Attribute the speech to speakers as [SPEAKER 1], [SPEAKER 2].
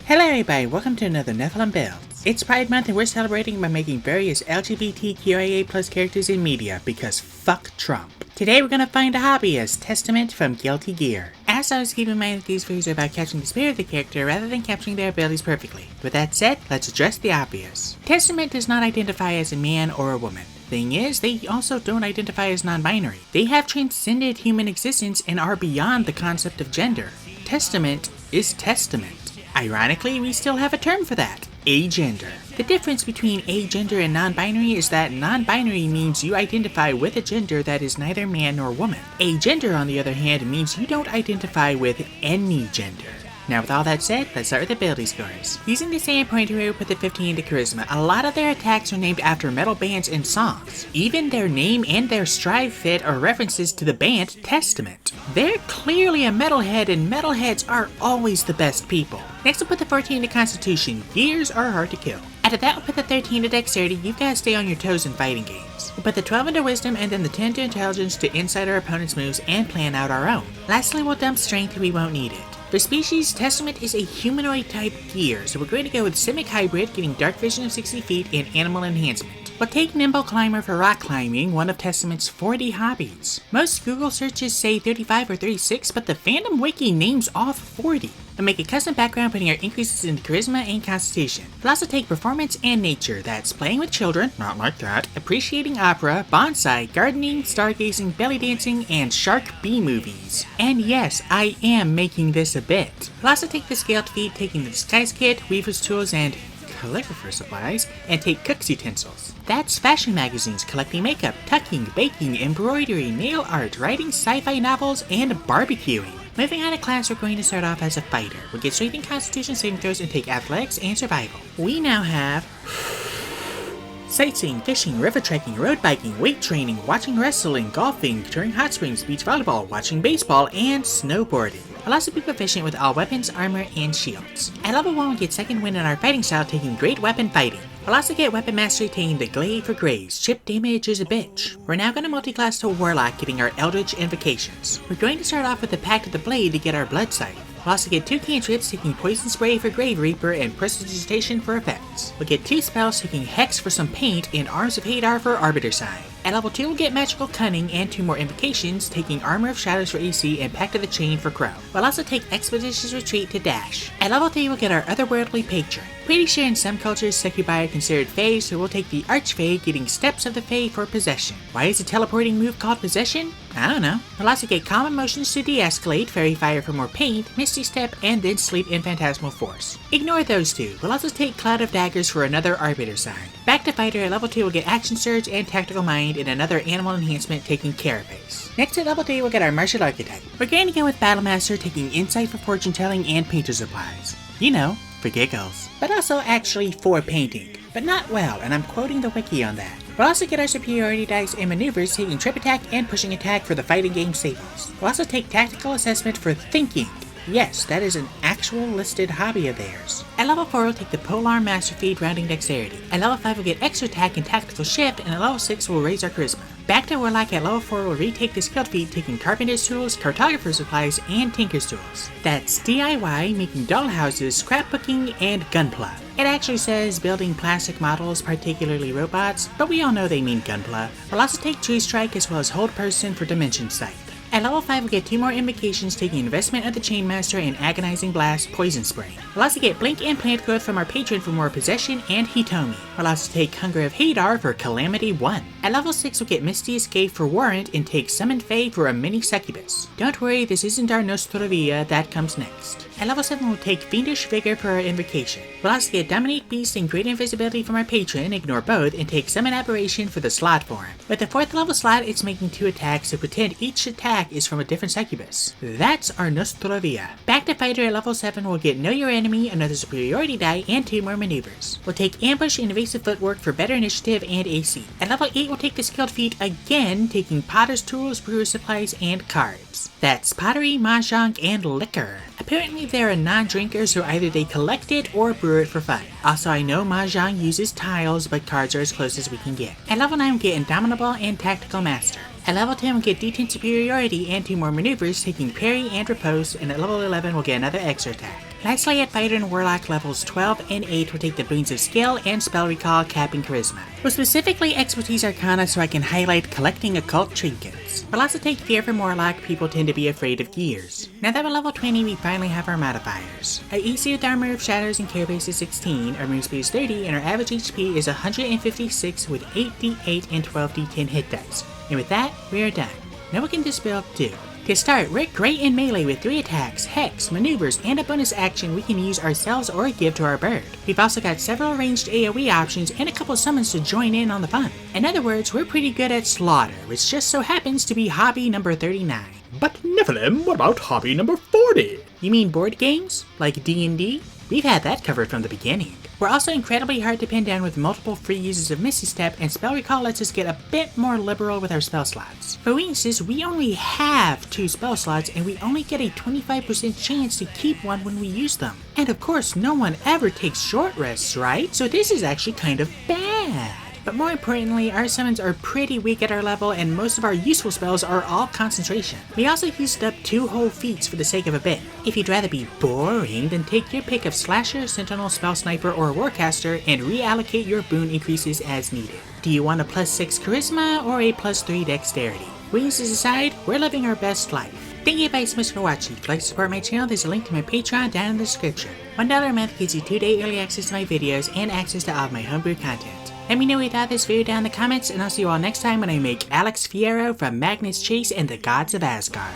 [SPEAKER 1] Hello everybody, welcome to another Nephilim build. It's Pride Month and we're celebrating by making various LGBTQIA+ characters in media because fuck Trump. Today we're gonna find a hobby as Testament from Guilty Gear. As always, keep in mind that these videos are about capturing the spirit of the character rather than capturing their abilities perfectly. With that said, let's address the obvious. Testament does not identify as a man or a woman. Thing is, they also don't identify as non-binary. They have transcended human existence and are beyond the concept of gender. Testament is testament. Ironically, we still have a term for that, agender. The difference between agender and non-binary is that non-binary means you identify with a gender that is neither man nor woman. Agender, on the other hand, means you don't identify with any gender. Now with all that said, let's start with ability scores. Using the same pointer, we will put the 15 into Charisma. A lot of their attacks are named after metal bands and songs. Even their name and their strive fit are references to the band Testament. They're clearly a metalhead and metalheads are always the best people. Next we'll put the 14 into Constitution. Gears are hard to kill. After that we'll put the 13 to Dexterity. You've got to stay on your toes in fighting games. We'll put the 12 into Wisdom and then the 10 to Intelligence to insight our opponent's moves and plan out our own. Lastly we'll dump Strength and we won't need it. For species, Testament is a humanoid type gear, so we're going to go with Simic Hybrid, getting Dark Vision of 60 feet and Animal Enhancement. We'll take Nimble Climber for rock climbing, one of Testament's 40 hobbies. Most Google searches say 35 or 36, but the fandom wiki names off 40. We'll make a custom background putting our increases in Charisma and Constitution. We'll also take Performance and Nature, that's playing with children, not like that, appreciating opera, bonsai, gardening, stargazing, belly dancing, and shark B-movies. And yes, I am making this a bit. We'll also take the Scaled Feet, taking the Disguise Kit, Weaver's Tools, and calligrapher supplies, and take Cook's Utensils. That's fashion magazines, collecting makeup, tucking, baking, embroidery, nail art, writing sci-fi novels, and barbecuing. Moving on to class, we're going to start off as a fighter. We'll get Strength and Constitution saving throws and take Athletics and Survival. We now have sightseeing, fishing, river trekking, road biking, weight training, watching wrestling, golfing, touring hot springs, beach volleyball, watching baseball, and snowboarding. We'll also be proficient with all weapons, armor, and shields. At level 1, we get second wind in our fighting style, taking Great Weapon Fighting. We'll also get Weapon Mastery, taking the Glaive for Graves. Chip damage is a bitch. We're now going to multi-class to Warlock, getting our Eldritch Invocations. We're going to start off with the Pact of the Blade to get our Blood Scythe. We'll also get 2 cantrips, taking Poison Spray for Grave Reaper and Prestidigitation for effects. We'll get 2 spells, taking Hex for some paint and Arms of Hadar for Arbiter Scythe. At level 2, we'll get Magical Cunning and 2 more invocations, taking Armor of Shadows for AC and Pact of the Chain for Crow. We'll also take Expeditious Retreat to dash. At level 3, we'll get our Otherworldly Patron. Pretty sure in some cultures, Succubi are considered Fae, so we'll take the Archfey, getting Steps of the Fae for Possession. Why is a teleporting move called Possession? I don't know. We'll also get Calm Emotions to de-escalate, Fairy Fire for more paint, Misty Step, and then Sleep in Phantasmal Force. Ignore those two. We'll also take Cloud of Daggers for another Arbiter side. Back to Fighter, at level 2 we'll get Action Surge and Tactical Mind and another Animal Enhancement, taking Carapace. Next at level 3 we'll get our Martial Archetype. We're going to go with Battlemaster, taking Insight for Fortune Telling and Painter Supplies. You know, for giggles. But also actually for painting. But not well, and I'm quoting the wiki on that. We'll also get our Superiority Dice and Maneuvers, taking Trip Attack and Pushing Attack for the fighting game staples. We'll also take Tactical Assessment for Thinking. Yes, that is an actual listed hobby of theirs. At level 4, we'll take the Polearm Master Feed, rounding Dexterity. At level 5, we'll get Extra Attack and Tactical Shift, and at level 6, we'll raise our Charisma. Back to Warlock, at level 4, we'll retake the Skilled Feat, taking Carpenter's Tools, Cartographer's Supplies, and Tinker's Tools. That's DIY, making dollhouses, scrapbooking, and gunpla. It actually says building plastic models, particularly robots, but we all know they mean gunpla. We'll also take Tree Strike as well as Hold Person for Dimension Sight. At level 5, we'll get 2 more invocations, taking Investment of the Chainmaster and Agonizing Blast, Poison Spray. We'll also get Blink and Plant Growth from our patron for more Possession and Hitomi. We'll also take Hunger of Hadar for Calamity 1. At level 6, we'll get Misty Escape for Warrant and take Summon Fae for a mini Succubus. Don't worry, this isn't our Nostrovia, that comes next. At level 7, we'll take Fiendish Vigor for our invocation. We'll also get Dominate Beast and Great Invisibility from our patron, ignore both, and take Summon Aberration for the slot form. With the 4th level slot, it's making 2 attacks, so pretend each attack is from a different succubus. That's our Nostrovia. Back to Fighter, at level 7, we'll get Know Your Enemy, another Superiority Die, and 2 more Maneuvers. We'll take Ambush and Evasive Footwork for better initiative and AC. At level 8, we'll take the Skilled Feat again, taking Potter's Tools, Brewer's Supplies, and Cards. That's Pottery, Mahjong, and Liquor. Apparently they're a non-drinker, so either they collect it or brew it for fun. Also, I know Mahjong uses tiles, but cards are as close as we can get. At level 9, we get Indomitable and Tactical Master. At level 10 we'll get D10 superiority and 2 more maneuvers, taking parry and riposte, and at level 11 we'll get another extra attack. Lastly, at Fighter and Warlock levels 12 and 8 we'll take the boons of skill and spell recall, capping charisma. Well, specifically expertise arcana so I can highlight collecting occult trinkets. We'll also take fear from Warlock, people tend to be afraid of gears. Now that we're level 20 we finally have our modifiers. Our AC with armor of shadows and carapace is 16, our move speed is 30, and our average HP is 156 with 8d8 and 12d10 hit dice. And with that, we are done. Now we can just build 2. To start, we're great in melee with 3 attacks, hex, maneuvers, and a bonus action we can use ourselves or give to our bird. We've also got several ranged AoE options and a couple summons to join in on the fun. In other words, we're pretty good at slaughter, which just so happens to be hobby number 39.
[SPEAKER 2] But Nephilim, what about hobby number 40?
[SPEAKER 1] You mean board games? Like D&D? We've had that covered from the beginning. We're also incredibly hard to pin down with multiple free uses of Misty Step, and Spell Recall lets us get a bit more liberal with our spell slots. For weaknesses, we only have 2 spell slots, and we only get a 25% chance to keep one when we use them. And of course, no one ever takes short rests, right? So this is actually kind of bad. But more importantly, our summons are pretty weak at our level, and most of our useful spells are all concentration. We also used up 2 whole feats for the sake of a bit. If you'd rather be boring, then take your pick of Slasher, Sentinel, Spell Sniper, or Warcaster and reallocate your boon increases as needed. Do you want a +6 Charisma or a +3 Dexterity? Weaknesses aside, we're living our best life. Thank you guys so much for watching. If you'd like to support my channel, there's a link to my Patreon down in the description. $1 a month gives you 2-day early access to my videos and access to all of my homebrew content. Let me know what you thought of this video down in the comments, and I'll see you all next time when I make Alex Fierro from Magnus Chase and the Gods of Asgard.